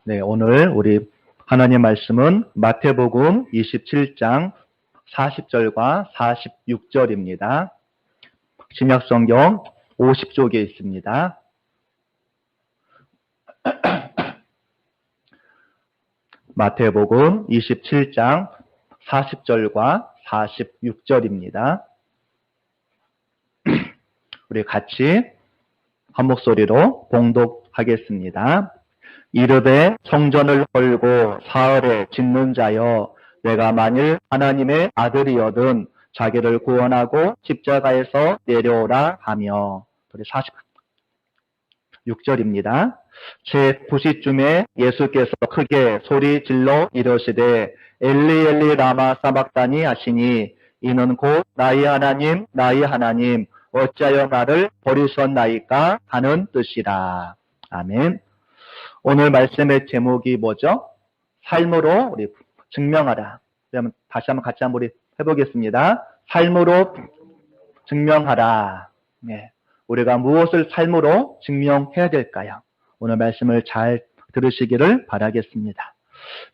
네, 오늘 우리 하나님 말씀은 마태복음 27장 40절과 46절입니다. 신약성경 50쪽에 있습니다. 마태복음 27장 40절과 46절입니다. 우리 같이 한 목소리로 봉독하겠습니다. 이르되 성전을 헐고 사흘에 짓는 자여, 내가 만일 하나님의 아들이거든 자기를 구원하고 십자가에서 내려오라 하며. 46절입니다. 제 9시쯤에 예수께서 크게 소리 질러 이르시되 엘리 엘리 라마 사박다니 하시니, 이는 곧 나의 하나님 나의 하나님 어찌하여 나를 버리셨나이까 하는 뜻이라. 아멘. 오늘 말씀의 제목이 뭐죠? 삶으로 우리 증명하라. 그러면 다시 한번 같이 한번 우리 해보겠습니다. 삶으로 증명하라. 네. 우리가 무엇을 삶으로 증명해야 될까요? 오늘 말씀을 잘 들으시기를 바라겠습니다.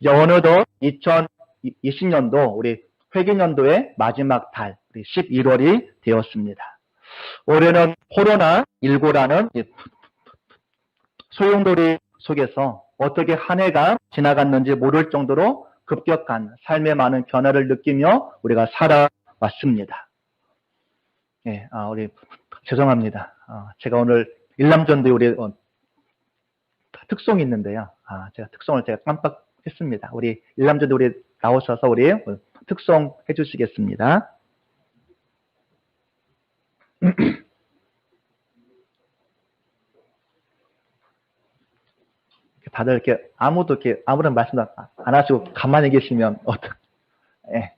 이제 어느덧 2020년도 우리 회계년도의 마지막 달, 우리 11월이 되었습니다. 올해는 코로나19라는 소용돌이 속에서 어떻게 한 해가 지나갔는지 모를 정도로 급격한 삶의 많은 변화를 느끼며 우리가 살아왔습니다. 예, 우리 죄송합니다. 제가 오늘 일남전도에 우리 특송이 있는데요. 제가 특송을 깜빡했습니다. 우리 일남전도 우리 나오셔서 우리 특송 해주시겠습니다. 다들 이렇게 아무도 이렇게 아무런 말씀도 안 하시고 가만히 계시면 예.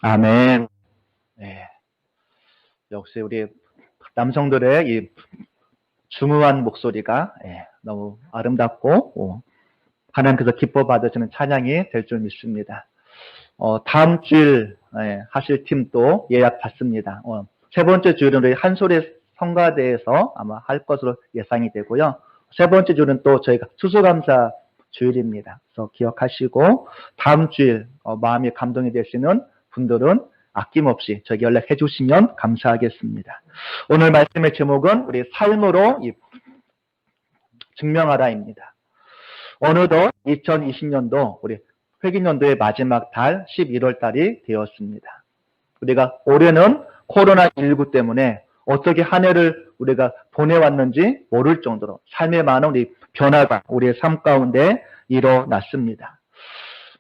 아멘. 네. 역시 우리 남성들의 이 중후한 목소리가 너무 아름답고 하나님께서 기뻐 받으시는 찬양이 될 줄 믿습니다. 다음 주일 하실 팀도 예약 받습니다. 세 번째 주일은 우리 한솔의 성가대에서 아마 할 것으로 예상이 되고요. 세 번째 주일은 또 저희가 추수감사 주일입니다. 그래서 기억하시고 다음 주일 마음이 감동이 되시는 분들은 아낌없이 저에게 연락해 주시면 감사하겠습니다. 오늘 말씀의 제목은 우리 삶으로 증명하라입니다. 어느덧 2020년도 우리 회기년도의 마지막 달 11월 달이 되었습니다. 우리가 올해는 코로나19 때문에 어떻게 한 해를 우리가 보내왔는지 모를 정도로 삶에 많은 우리 변화가 우리의 삶 가운데 일어났습니다.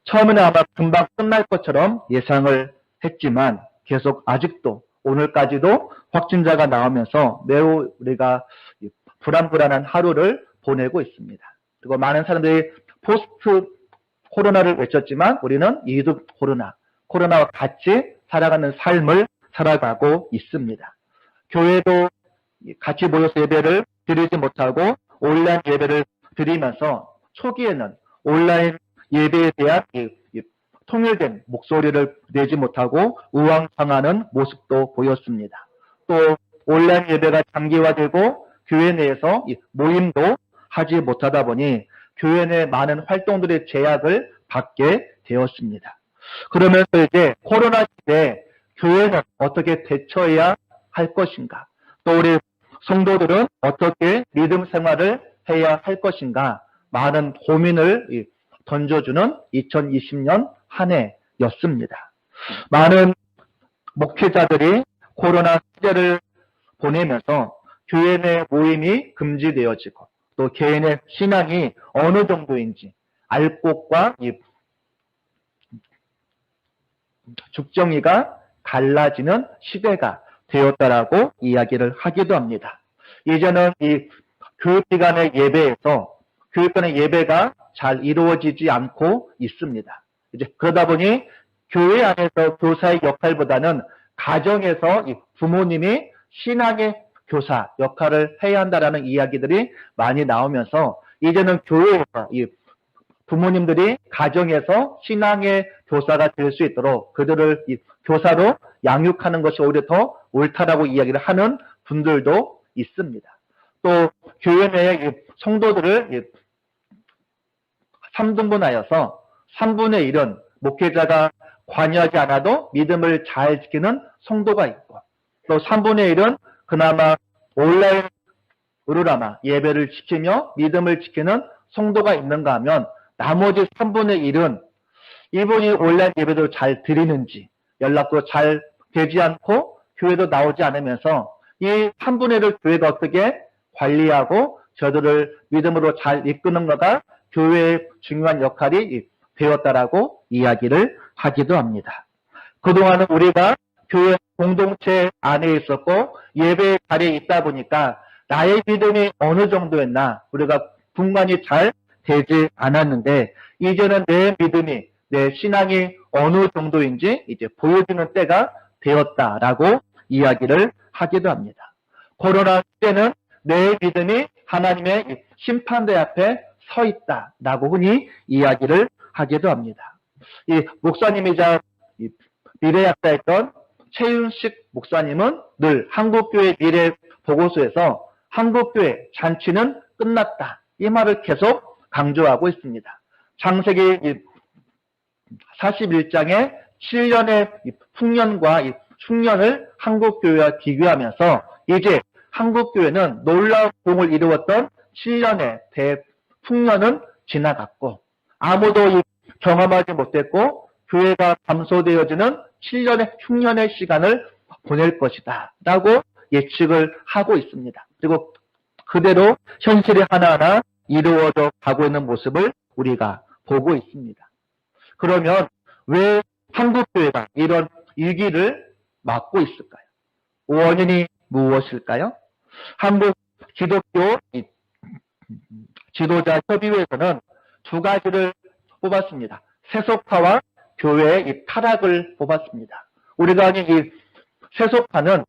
처음에는 아마 금방 끝날 것처럼 예상을 했지만 계속 아직도 오늘까지도 확진자가 나오면서 매우 우리가 불안불안한 하루를 보내고 있습니다. 그리고 많은 사람들이 포스트 코로나를 외쳤지만 우리는 이드 코로나와 같이 살아가는 삶을 살아가고 있습니다. 교회도 같이 모여서 예배를 드리지 못하고 온라인 예배를 드리면서 초기에는 온라인 예배에 대한 통일된 목소리를 내지 못하고 우왕좌왕하는 모습도 보였습니다. 또 온라인 예배가 장기화되고 교회 내에서 모임도 하지 못하다 보니 교회 내 많은 활동들의 제약을 받게 되었습니다. 그러면서 이제 코로나 시대에 교회는 어떻게 대처해야 할 것인가, 또 우리 성도들은 어떻게 믿음 생활을 해야 할 것인가, 많은 고민을 던져주는 2020년 한 해였습니다. 많은 목회자들이 코로나 시대를 보내면서 교회 내 모임이 금지되어지고 또 개인의 신앙이 어느 정도인지 알 곳과 죽정이가 갈라지는 시대가 되었다라고 이야기를 하기도 합니다. 예전은 이 교육기관의 예배에서 교육기관의 예배가 잘 이루어지지 않고 있습니다. 이제 그러다 보니 교회 안에서 교사의 역할보다는 가정에서 부모님이 신앙의 교사 역할을 해야 한다라는 이야기들이 많이 나오면서 이제는 교회에서 부모님들이 가정에서 신앙의 교사가 될 수 있도록 그들을 교사로 양육하는 것이 오히려 더 옳다라고 이야기를 하는 분들도 있습니다. 또 교회 내의 성도들을 3등분하여서 3분의 1은 목회자가 관여하지 않아도 믿음을 잘 지키는 성도가 있고 또 3분의 1은 그나마 온라인으로나마 예배를 지키며 믿음을 지키는 성도가 있는가 하면 나머지 3분의 1은 이분이 온라인 예배도 잘 드리는지 연락도 잘 되지 않고 교회도 나오지 않으면서 이 3분의 1을 교회가 어떻게 관리하고 저들을 믿음으로 잘 이끄는가가 교회의 중요한 역할이 되었다라고 이야기를 하기도 합니다. 그동안은 우리가 교회 공동체 안에 있었고 예배 자리에 있다 보니까 나의 믿음이 어느 정도였나 우리가 분간이 잘 되지 않았는데 이제는 내 믿음이 내 신앙이 어느 정도인지 이제 보여주는 때가 되었다라고 이야기를 하기도 합니다. 코로나 때는 내 믿음이 하나님의 심판대 앞에 서 있다라고 흔히 이야기를 하기도 합니다. 이 목사님이자 미래학자였던 최윤식 목사님은 늘 한국교회 미래 보고서에서 한국교회 잔치는 끝났다 이 말을 계속 강조하고 있습니다. 창세기 41장의 7년의 풍년과 흉년을 한국교회와 비교하면서 이제 한국교회는 놀라운 공을 이루었던 7년의 대풍년은 지나갔고 아무도 경험하지 못했고 교회가 감소되어지는 7년의 흉년의 시간을 보낼 것이다 라고 예측을 하고 있습니다. 그리고 그대로 현실이 하나하나 이루어져 가고 있는 모습을 우리가 보고 있습니다. 그러면 왜 한국교회가 이런 위기를 맞고 있을까요? 원인이 무엇일까요? 한국 기독교 지도자 협의회에서는 두 가지를 뽑았습니다. 세속화와 교회의 타락을 뽑았습니다. 우리가 아는 이 세속화는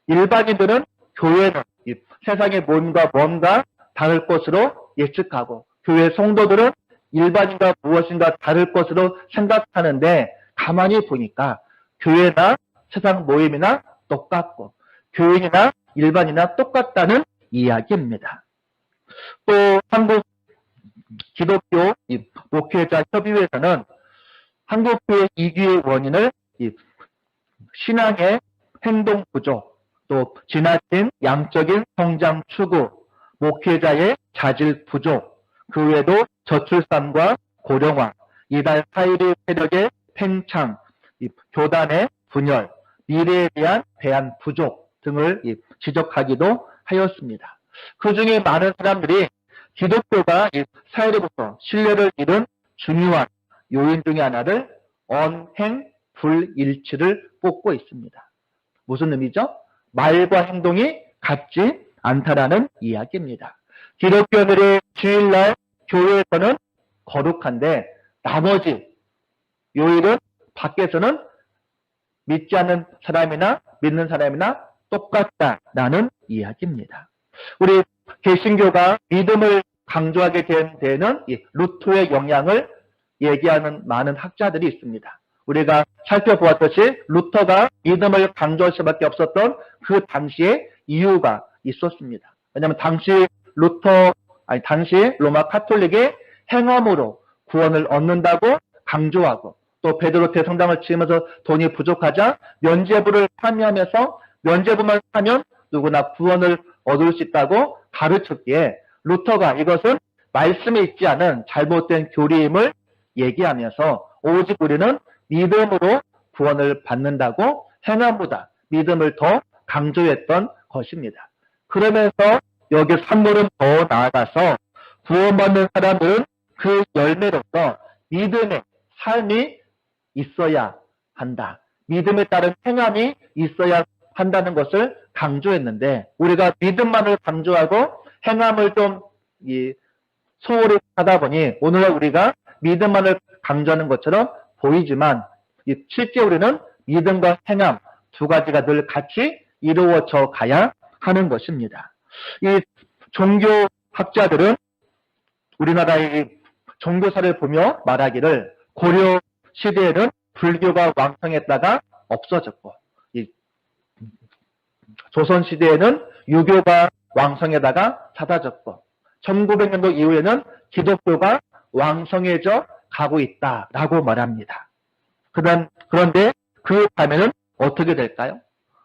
일반인들은 교회는 이 세상의 뭔가 다를 것으로 예측하고 교회 성도들은 일반인과 무엇인가 다를 것으로 생각하는데 가만히 보니까 교회나 세상 모임이나 똑같고 교인이나 일반이나 똑같다는 이야기입니다. 또 한국 기독교 목회자 협의회에서는 한국교회 이기의 원인을 신앙의 행동 부족, 또 지나친 양적인 성장 추구, 목회자의 자질 부족, 그 외에도 저출산과 고령화, 이달 사이비 세력의 팽창, 교단의 분열, 미래에 대한 대안 부족 등을 지적하기도 하였습니다. 그 중에 많은 사람들이 기독교가 사회로부터 신뢰를 잃은 중요한 요인 중에 하나를 언행 불일치를 뽑고 있습니다. 무슨 의미죠? 말과 행동이 같지 않다라는 이야기입니다. 기독교인들의 주일날 교회에서는 거룩한데 나머지 요일은 밖에서는 믿지 않는 사람이나 믿는 사람이나 똑같다라는 이야기입니다. 우리 개신교가 믿음을 강조하게 된 데에는 루터의 영향을 얘기하는 많은 학자들이 있습니다. 우리가 살펴보았듯이 루터가 믿음을 강조할 수밖에 없었던 그 당시에 이유가 있었습니다. 왜냐하면 당시 로마 카톨릭의 행함으로 구원을 얻는다고 강조하고 또 베드로 대성당을 지으면서 돈이 부족하자 면죄부를 판매하면서 면죄부만 사면 누구나 구원을 얻을 수 있다고 가르쳤기에 루터가 이것은 말씀에 있지 않은 잘못된 교리임을 얘기하면서 오직 우리는 믿음으로 구원을 받는다고 행함보다 믿음을 더 강조했던 것입니다. 그러면서 여기 산물은 더 나아가서 구원받는 사람은 그 열매로서 믿음의 삶이 있어야 한다. 믿음에 따른 행함이 있어야 한다는 것을 강조했는데 우리가 믿음만을 강조하고 행함을 좀 소홀히 하다 보니 오늘날 우리가 믿음만을 강조하는 것처럼 보이지만 실제 우리는 믿음과 행함 두 가지가 늘 같이 이루어져 가야 하는 것입니다. 이 종교학자들은 우리나라의 종교사를 보며 말하기를 고려 시대에는 불교가 왕성했다가 없어졌고 조선 시대에는 유교가 왕성하다가 사라졌고 1900년도 이후에는 기독교가 왕성해져 가고 있다라고 말합니다. 그런데 그 다음에는 어떻게 될까요?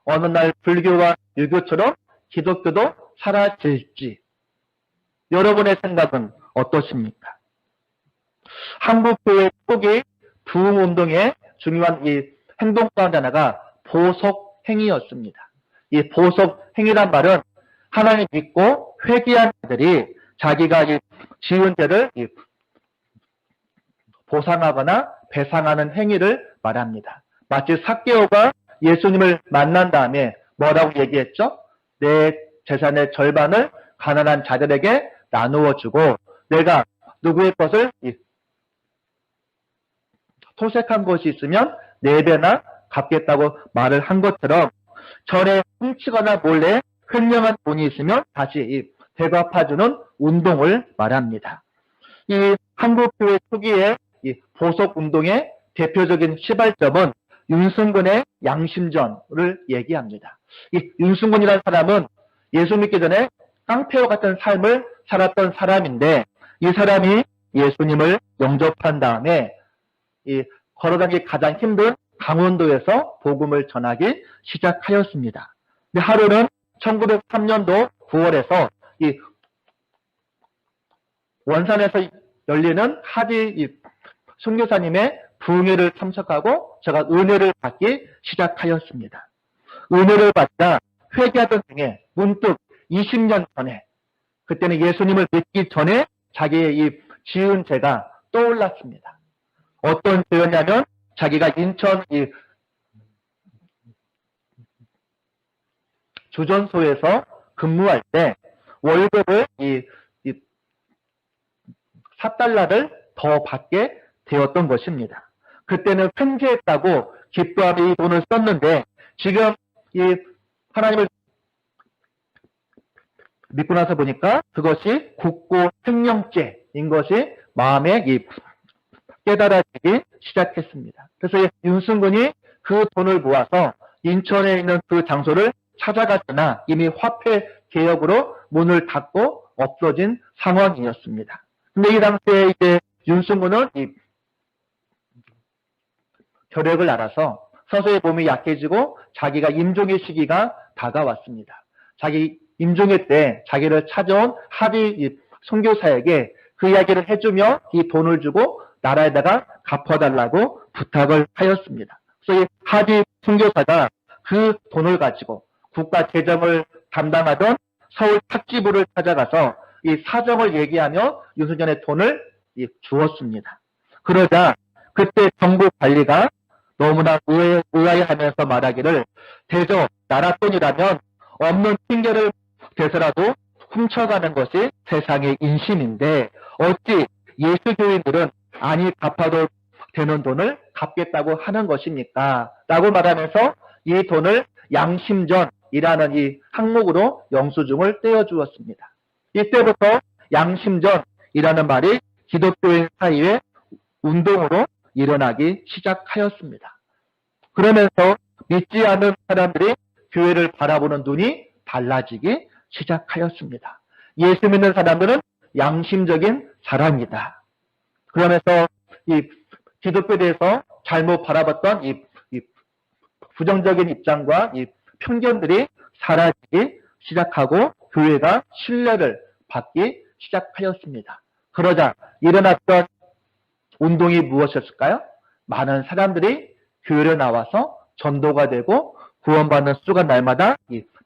어느 날 불교와 유교처럼 기독교도 사라질지 여러분의 생각은 어떠십니까? 한국교회 초기 부흥운동의 중요한 이 행동 가운데 하나가 보석행위였습니다. 이 보석행위란 말은 하나님 믿고 회개한 자들이 자기가 지은 죄를 보상하거나 배상하는 행위를 말합니다. 마치 삭개오가 예수님을 만난 다음에 뭐라고 얘기했죠? 내 재산의 절반을 가난한 자들에게 나누어 주고 내가 누구의 것을 토색한 것이 있으면 4배나 갚겠다고 말을 한 것처럼 전에 훔치거나 몰래 횡령한 돈이 있으면 다시 되갚아주는 운동을 말합니다. 이 한국교회 초기의 보석운동의 대표적인 시발점은 윤승근의 양심전을 얘기합니다. 이 윤승근이라는 사람은 예수 믿기 전에 깡패와 같은 삶을 살았던 사람인데 이 사람이 예수님을 영접한 다음에 걸어다니기 가장 힘든 강원도에서 복음을 전하기 시작하였습니다. 근데 하루는 1903년도 9월에서 이 원산에서 열리는 하지 선교사님의 부흥회를 참석하고 제가 은혜를 받기 시작하였습니다. 은혜를 받자 회개하던 중에 문득 20년 전에 그때는 예수님을 믿기 전에 자기의 이 지은 죄가 떠올랐습니다. 어떤 죄였냐면 자기가 인천 주전소에서 근무할 때 월급을 4달러를 더 받게 되었던 것입니다. 그때는 횡재했다고 기뻐하며 이 돈을 썼는데 지금 이 하나님을 믿고 나서 보니까 그것이 굳고 생명죄인 것이 마음에 깨달아지기 시작했습니다. 그래서 윤승군이 그 돈을 모아서 인천에 있는 그 장소를 찾아갔으나 이미 화폐 개혁으로 문을 닫고 없어진 상황이었습니다. 근데 이 당시에 이제 윤승군은 이 결핵을 앓아서 서서히 몸이 약해지고 자기가 임종의 시기가 다가왔습니다. 자기 임종의 때 자기를 찾아온 하비 선교사에게 그 이야기를 해주며 이 돈을 주고 나라에다가 갚아달라고 부탁을 하였습니다. 그래서 이 하비 선교사가 그 돈을 가지고 국가 재정을 담당하던 서울 탁지부를 찾아가서 이 사정을 얘기하며 윤석열의 돈을 주었습니다. 그러자 그때 정부 관리가 너무나 의아해하면서 말하기를 대저 나라 돈이라면 없는 핑계를 대서라도 훔쳐가는 것이 세상의 인심인데 어찌 예수교인들은 아니 갚아도 되는 돈을 갚겠다고 하는 것입니까? 라고 말하면서 이 돈을 양심전이라는 이 항목으로 영수증을 떼어주었습니다. 이때부터 양심전이라는 말이 기독교인 사이에 운동으로 일어나기 시작하였습니다. 그러면서 믿지 않는 사람들이 교회를 바라보는 눈이 달라지기 시작하였습니다. 예수 믿는 사람들은 양심적인 사람이다. 그러면서 이 기독교에 대해서 잘못 바라봤던 이 부정적인 입장과 이 편견들이 사라지기 시작하고 교회가 신뢰를 받기 시작하였습니다. 그러자 일어났던 운동이 무엇이었을까요? 많은 사람들이 교회로 나와서 전도가 되고 구원받는 수가 날마다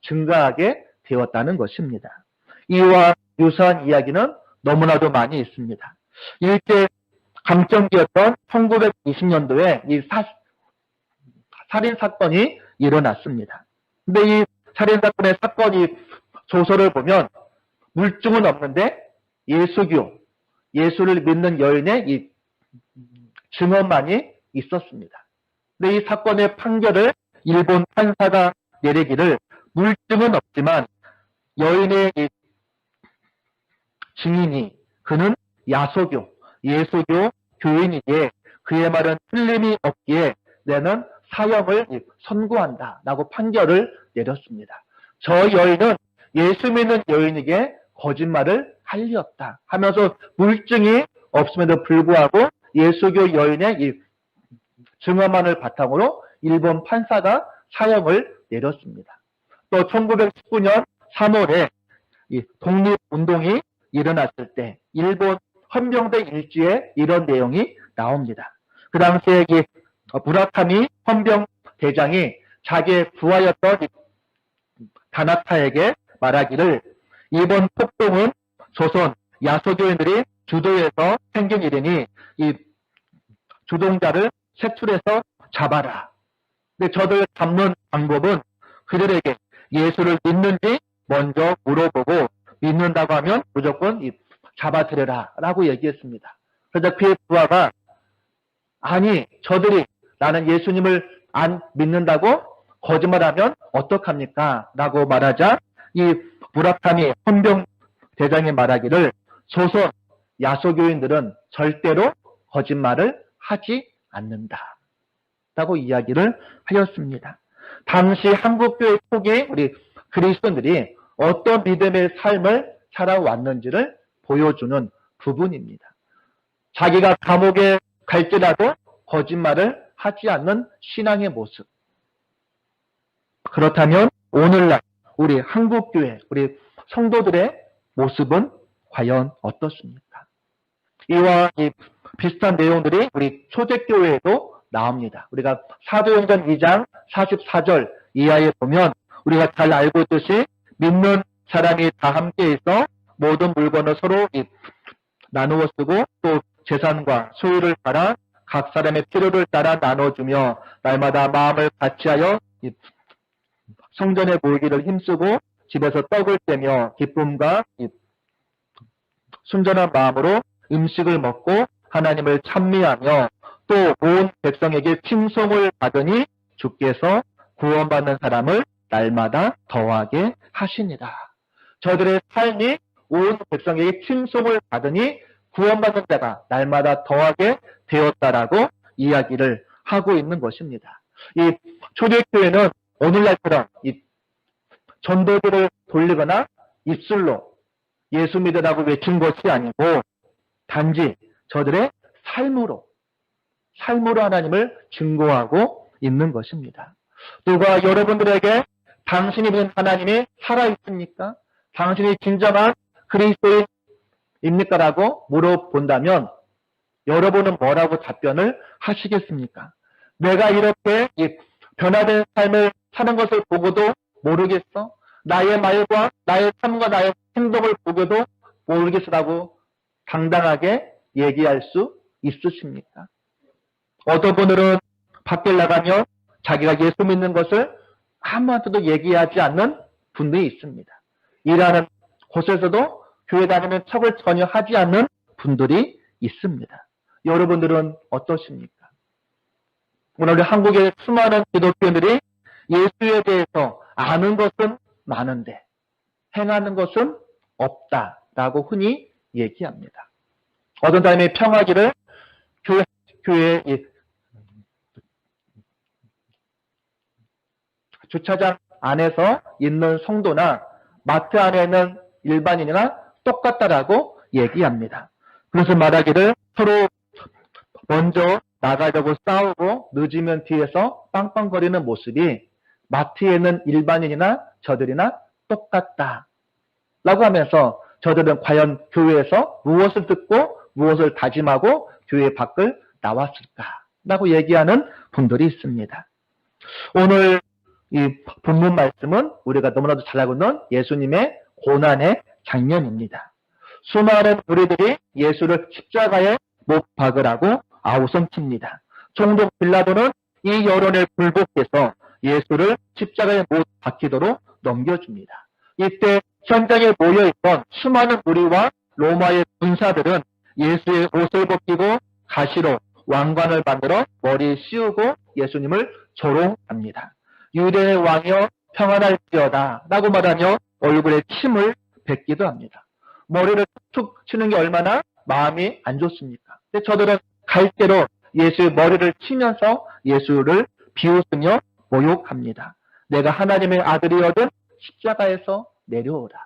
증가하게 되었다는 것입니다. 이와 유사한 이야기는 너무나도 많이 있습니다. 일제 강점기였던 1920년도에 이 살인사건이 일어났습니다. 근데 이 살인사건의 사건이 조서를 보면 물증은 없는데 예수를 믿는 여인의 이 증언만이 있었습니다. 근데 이 사건의 판결을 일본 판사가 내리기를 물증은 없지만 여인의 이 증인이 그는 예수교 교인이기에 그의 말은 틀림이 없기에 내는 사형을 선고한다 라고 판결을 내렸습니다. 저 여인은 예수 믿는 여인에게 거짓말을 할 리 없다 하면서 물증이 없음에도 불구하고 예수교 여인의 이 증언만을 바탕으로 일본 판사가 사형을 내렸습니다. 또 1919년 3월에 이 독립운동이 일어났을 때 일본 헌병대 일지에 이런 내용이 나옵니다. 그 당시에 이 무라카미 헌병대장이 자기의 부하였던 다나타에게 말하기를 이번 폭동은 조선 야소교인들이 주도해서 생긴 일이니 이 주동자를 색출해서 잡아라. 근데 저들 잡는 방법은 그들에게 예수를 믿는지 먼저 물어보고 믿는다고 하면 무조건 잡아들여라 라고 얘기했습니다. 그래서 그의 부하가 아니 저들이 나는 예수님을 안 믿는다고 거짓말하면 어떡합니까? 라고 말하자 이 무라카미 헌병대장이 말하기를 조선 야소교인들은 절대로 거짓말을 하지 않는다 라고 이야기를 하였습니다. 당시 한국교회 초기 우리 그리스도인들이 어떤 믿음의 삶을 살아왔는지를 보여주는 부분입니다. 자기가 감옥에 갈지라도 거짓말을 하지 않는 신앙의 모습. 그렇다면 오늘날 우리 한국교회, 우리 성도들의 모습은 과연 어떻습니까? 이와 비슷한 내용들이 우리 초대교회에도 나옵니다. 우리가 사도행전 2장 44절 이하에 보면 우리가 잘 알고 있듯이 믿는 사람이 다 함께 있어 모든 물건을 서로 나누어 쓰고 또 재산과 소유를 팔아 각 사람의 필요를 따라 나눠주며 날마다 마음을 같이하여 성전에 모이기를 힘쓰고 집에서 떡을 떼며 기쁨과 순전한 마음으로 음식을 먹고 하나님을 찬미하며 또 온 백성에게 칭송을 받으니 주께서 구원받는 사람을 날마다 더하게 하시니라. 저들의 삶이 온 백성에게 칭송을 받으니 구원받는 자가 날마다 더하게 되었다라고 이야기를 하고 있는 것입니다. 이 초대교회는 오늘날처럼 이 전도들을 돌리거나 입술로 예수 믿으라고 외친 것이 아니고 단지 저들의 삶으로 하나님을 증거하고 있는 것입니다. 누가 여러분들에게 당신이 믿는 하나님이 살아있습니까? 당신이 진정한 그리스도인입니까? 라고 물어본다면 여러분은 뭐라고 답변을 하시겠습니까? 내가 이렇게 변화된 삶을 사는 것을 보고도 모르겠어? 나의 말과 나의 삶과 나의 행동을 보고도 모르겠어라고 당당하게 얘기할 수 있으십니까? 어떤 분들은 밖에 나가면 자기가 예수 믿는 것을 아무한테도 얘기하지 않는 분들이 있습니다. 일하는 곳에서도 교회 다니는 척을 전혀 하지 않는 분들이 있습니다. 여러분들은 어떠십니까? 오늘 한국의 수많은 기독교인들이 예수에 대해서 아는 것은 많은데 행하는 것은 없다라고 흔히 얘기합니다. 어떤 사람이 평화기를 교회 주차장 안에서 있는 성도나 마트 안에 있는 일반인이나 똑같다라고 얘기합니다. 그래서 말하기를 서로 먼저 나가려고 싸우고 늦으면 뒤에서 빵빵거리는 모습이 마트에 있는 일반인이나 저들이나 똑같다 라고 하면서 저들은 과연 교회에서 무엇을 듣고 무엇을 다짐하고 교회 밖을 나왔을까 라고 얘기하는 분들이 있습니다. 오늘 이 본문 말씀은 우리가 너무나도 잘 알고 있는 예수님의 고난의 장면입니다. 수많은 무리들이 예수를 십자가에 못 박으라고 아우성칩니다. 총독 빌라도는 이 여론에 굴복해서 예수를 십자가에 못 박히도록 넘겨줍니다. 이때 현장에 모여있던 수많은 무리와 로마의 군사들은 예수의 옷을 벗기고 가시로 왕관을 만들어 머리에 씌우고 예수님을 조롱합니다. 유대의 왕이여 평안할지어다 라고 말하며 얼굴에 침을 뱉기도 합니다. 머리를 툭툭 치는 게 얼마나 마음이 안 좋습니까? 근데 저들은 갈대로 예수의 머리를 치면서 예수를 비웃으며 모욕합니다. 내가 하나님의 아들이어든 십자가에서 내려오라.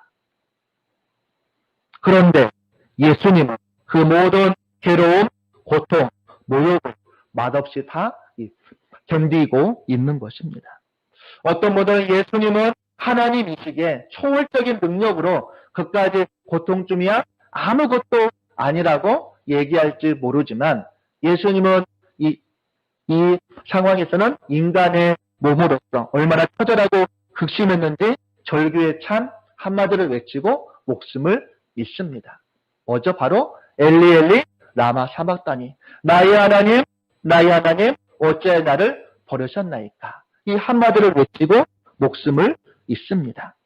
그런데 예수님은 그 모든 괴로움, 고통, 모욕을 맛없이 다 견디고 있는 것입니다. 어떤 분들은 예수님은 하나님이시기에 초월적인 능력으로 그까지 고통쯤이야 아무것도 아니라고 얘기할지 모르지만 예수님은 이 상황에서는 인간의 몸으로서 얼마나 처절하고 극심했는지 절규에 찬 한마디를 외치고 목숨을 잃습니다. 뭐죠? 바로 엘리 엘리 라마 사박다니 나의 하나님 어찌하여 나를 버리셨나이까. 이 한마디를 외치고 목숨을 잃습니다.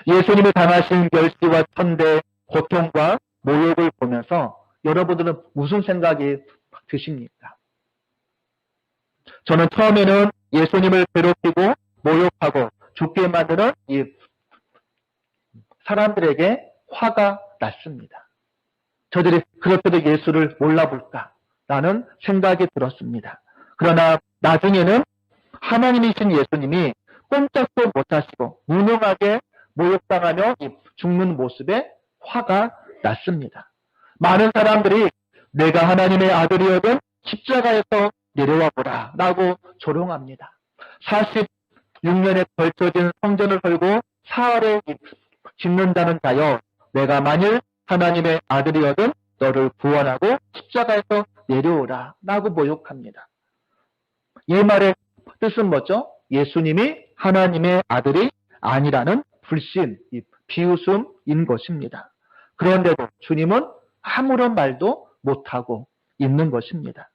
예수님이 당하신 결시와 천대, 고통과 모욕을 보면서 여러분들은 무슨 생각이 드십니까? 저는 처음에는 예수님을 괴롭히고 모욕하고 죽게 만드는 이 사람들에게 화가 났습니다. 저들이 그렇게도 예수를 몰라볼까라는 생각이 들었습니다. 그러나 나중에는 하나님이신 예수님이 꼼짝도 못하시고 무능하게 모욕당하며 죽는 모습에 화가 났습니다. 많은 사람들이 내가 하나님의 아들이어든 십자가에서 내려와 보라 라고 조롱합니다. 46년에 걸쳐진 성전을 헐고 사흘에 짓는다는 자여 내가 만일 하나님의 아들이어든 너를 구원하고 십자가에서 내려오라 라고 모욕합니다. 이 말의 뜻은 뭐죠? 예수님이 하나님의 아들이 아니라는 불신, 비웃음인 것입니다. 그런데도 주님은 아무런 말도 못하고 있는 것입니다.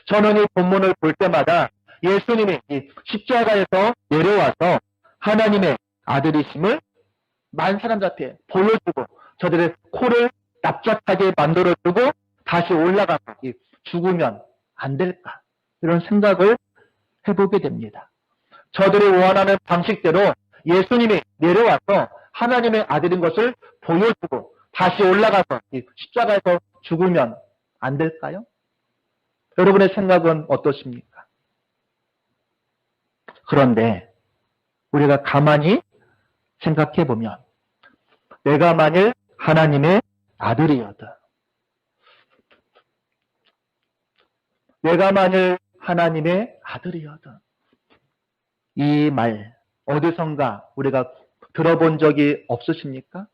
저는 이 본문을 볼 때마다 예수님이 이 십자가에서 내려와서 하나님의 아들이심을 많은 사람들한테 보여주고 저들의 코를 납작하게 만들어주고 다시 올라가서 죽으면 안 될까, 이런 생각을 해보게 됩니다. 저들이 원하는 방식대로 예수님이 내려와서 하나님의 아들인 것을 보여주고 다시 올라가서 십자가에서 죽으면 안 될까요? 여러분의 생각은 어떠십니까? 그런데 우리가 가만히 생각해 보면 내가 만일 하나님의 아들이어든, 내가 만일 하나님의 아들이어든, 이 말 어디선가 우리가 들어본 적이 없으십니까?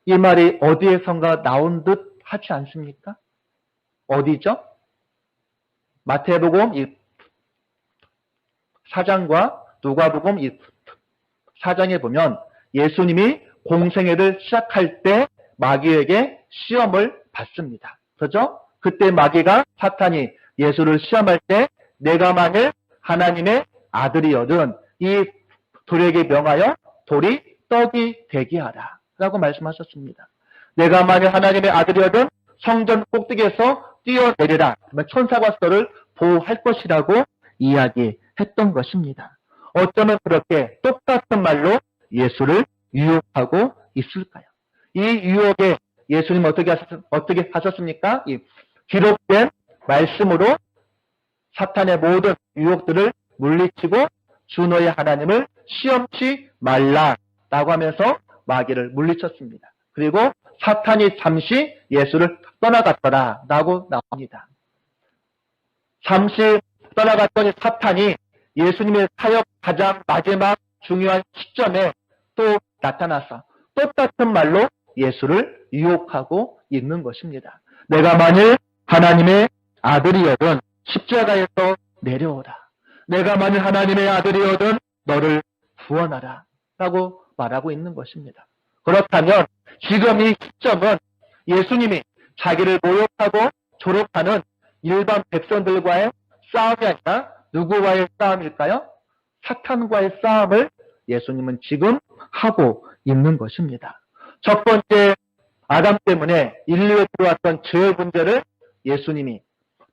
이 말이 어디에선가 나온 듯 하지 않습니까? 어디죠? 마태복음 4장과 누가복음 4장에 보면 예수님이 공생애를 시작할 때 마귀에게 시험을 받습니다. 그렇죠? 그때 마귀가, 사탄이 예수를 시험할 때 내가 만일 하나님의 아들이여든 이 돌에게 명하여 돌이 떡이 되게 하라 라고 말씀하셨습니다. 내가 만일 하나님의 아들이여든 성전 꼭대기에서 뛰어내리라, 천사가 너를 보호할 것이라고 이야기했던 것입니다. 어쩌면 그렇게 똑같은 말로 예수를 유혹하고 있을까요? 이 유혹에 예수님 어떻게 하셨습니까? 이 기록된 말씀으로 사탄의 모든 유혹들을 물리치고 주 너의 하나님을 시험치 말라라고 하면서 마귀를 물리쳤습니다. 그리고 사탄이 잠시 예수를 떠나갔더라 라고 나옵니다. 잠시 떠나갔더니 사탄이 예수님의 사역 가장 마지막 중요한 시점에 또 나타나서 똑같은 말로 예수를 유혹하고 있는 것입니다. 내가 만일 하나님의 아들이여든 십자가에서 내려오라. 내가 만일 하나님의 아들이여든 너를 구원하라 라고 말하고 있는 것입니다. 그렇다면 지금 이 시점은 예수님이 자기를 모욕하고 조롱하는 일반 백성들과의 싸움이 아니라 누구와의 싸움일까요? 사탄과의 싸움을 예수님은 지금 하고 있는 것입니다. 첫 번째, 아담 때문에 인류에 들어왔던 죄의 문제를 예수님이,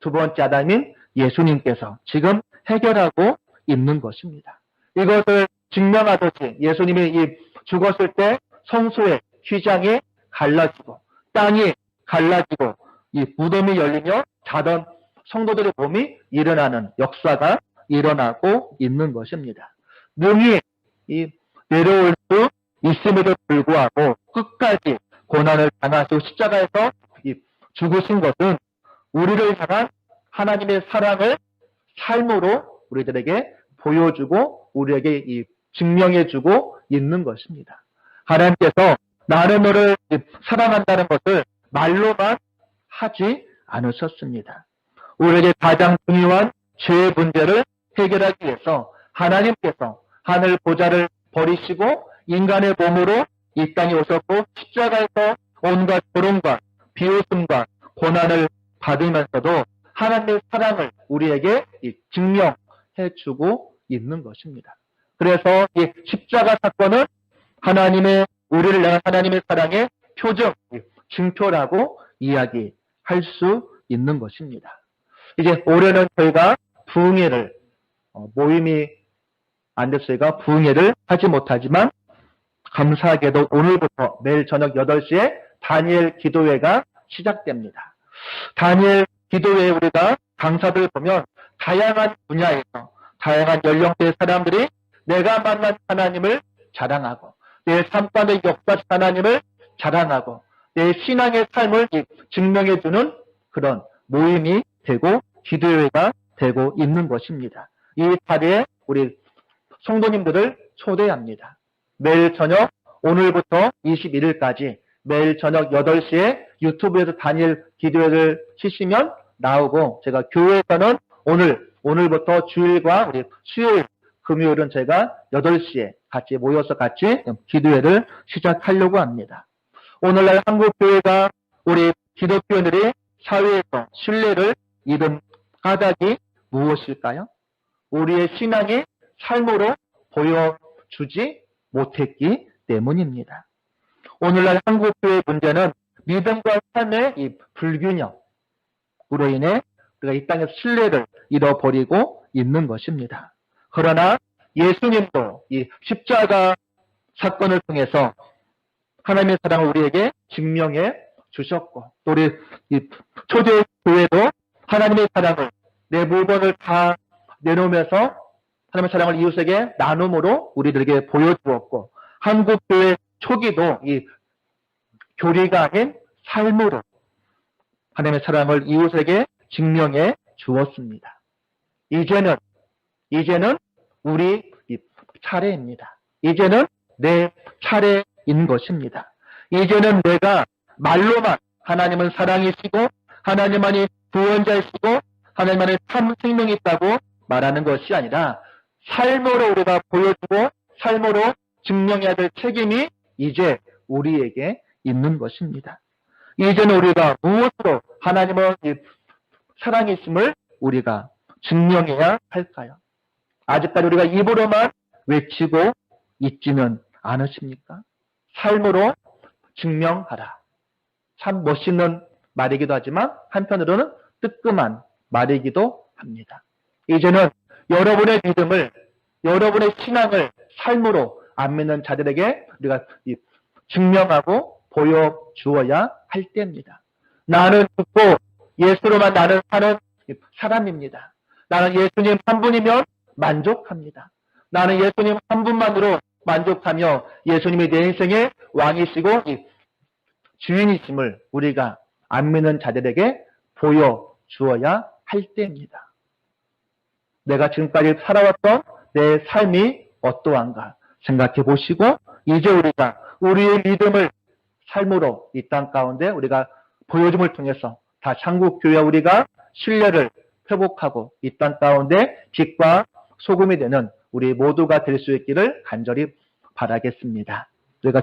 두 번째 아담인 예수님께서 지금 해결하고 있는 것입니다. 이것을 증명하듯이 예수님이 죽었을 때 성소의 휘장이 갈라지고 땅이 갈라지고 이 무덤이 열리며 자던 성도들의 몸이 일어나는 역사가 일어나고 있는 것입니다. 능히 내려올 수 있음에도 불구하고 끝까지 고난을 당하시고 십자가에서 죽으신 것은 우리를 향한 하나님의 사랑을 삶으로 우리들에게 보여주고 우리에게 증명해주고 있는 것입니다. 하나님께서 나는 너를 사랑한다는 것을 말로만 하지 않으셨습니다. 우리에게 가장 중요한 죄의 문제를 해결하기 위해서 하나님께서 하늘 보좌를 버리시고 인간의 몸으로 이 땅에 오셨고 십자가에서 온갖 고통과 비웃음과 고난을 받으면서도 하나님의 사랑을 우리에게 증명해주고 있는 것입니다. 그래서 이 십자가 사건은 우리를 향한 하나님의 사랑의 표정, 증표라고 이야기할 수 있는 것입니다. 이제 올해는 저희가 부흥회를, 모임이 안 돼서 저희가 부흥회를 하지 못하지만 감사하게도 오늘부터 매일 저녁 8시에 다니엘 기도회가 시작됩니다. 다니엘 기도회에 우리가 강사들 보면 다양한 분야에서 다양한 연령대의 사람들이 내가 만난 하나님을 자랑하고 내 삶 가운데 역사하신 하나님을 자랑하고 내 신앙의 삶을 증명해주는 그런 모임이 되고 기도회가 되고 있는 것입니다. 이 자리에 우리 성도님들을 초대합니다. 매일 저녁, 오늘부터 21일까지 매일 저녁 8시에 유튜브에서 다니엘 기도회를 치시면 나오고, 제가 교회에서는 오늘부터 주일과 우리 수요일, 금요일은 제가 8시에 같이 모여서 같이 기도회를 시작하려고 합니다. 오늘날 한국교회가 우리 기독교인들이 사회에서 신뢰를 잃은 까닭이 무엇일까요? 우리의 신앙이 삶으로 보여주지 못했기 때문입니다. 오늘날 한국교회의 문제는 믿음과 삶의 이 불균형으로 인해 우리가 이 땅에서 신뢰를 잃어버리고 있는 것입니다. 그러나 예수님도 이 십자가 사건을 통해서 하나님의 사랑을 우리에게 증명해 주셨고, 또 우리 초대교회도 하나님의 사랑을 내 물건을 다 내놓으면서 하나님의 사랑을 이웃에게 나눔으로 우리들에게 보여주었고, 한국교회 초기도 이 교리가 아닌 삶으로 하나님의 사랑을 이웃에게 증명해 주었습니다. 이제는 우리 차례입니다. 이제는 내 차례인 것입니다. 이제는 내가 말로만 하나님은 사랑이시고 하나님만이 구원자이시고 하나님만이 참 생명이 있다고 말하는 것이 아니라 삶으로 우리가 보여주고 삶으로 증명해야 될 책임이 이제 우리에게 있는 것입니다. 이제는 우리가 무엇으로 하나님의 사랑이심을 우리가 증명해야 할까요? 아직까지 우리가 입으로만 외치고 있지는 않으십니까? 삶으로 증명하라. 참 멋있는 말이기도 하지만 한편으로는 뜨끔한 말이기도 합니다. 이제는 여러분의 믿음을, 여러분의 신앙을 삶으로 안 믿는 자들에게 우리가 증명하고 보여주어야 할 때입니다. 나는 죽고 예수로만 나는 사는 사람입니다. 나는 예수님 한 분이면 만족합니다. 나는 예수님 한 분만으로 만족하며 예수님이 내 인생의 왕이시고 주인이심을 우리가 안 믿는 자들에게 보여주어야 할 때입니다. 내가 지금까지 살아왔던 내 삶이 어떠한가 생각해 보시고, 이제 우리가 우리의 믿음을 삶으로 이 땅 가운데 우리가 보여줌을 통해서 다시 한국교회와 우리가 신뢰를 회복하고 이 땅 가운데 빛과 소금이 되는 우리 모두가 될 수 있기를 간절히 바라겠습니다.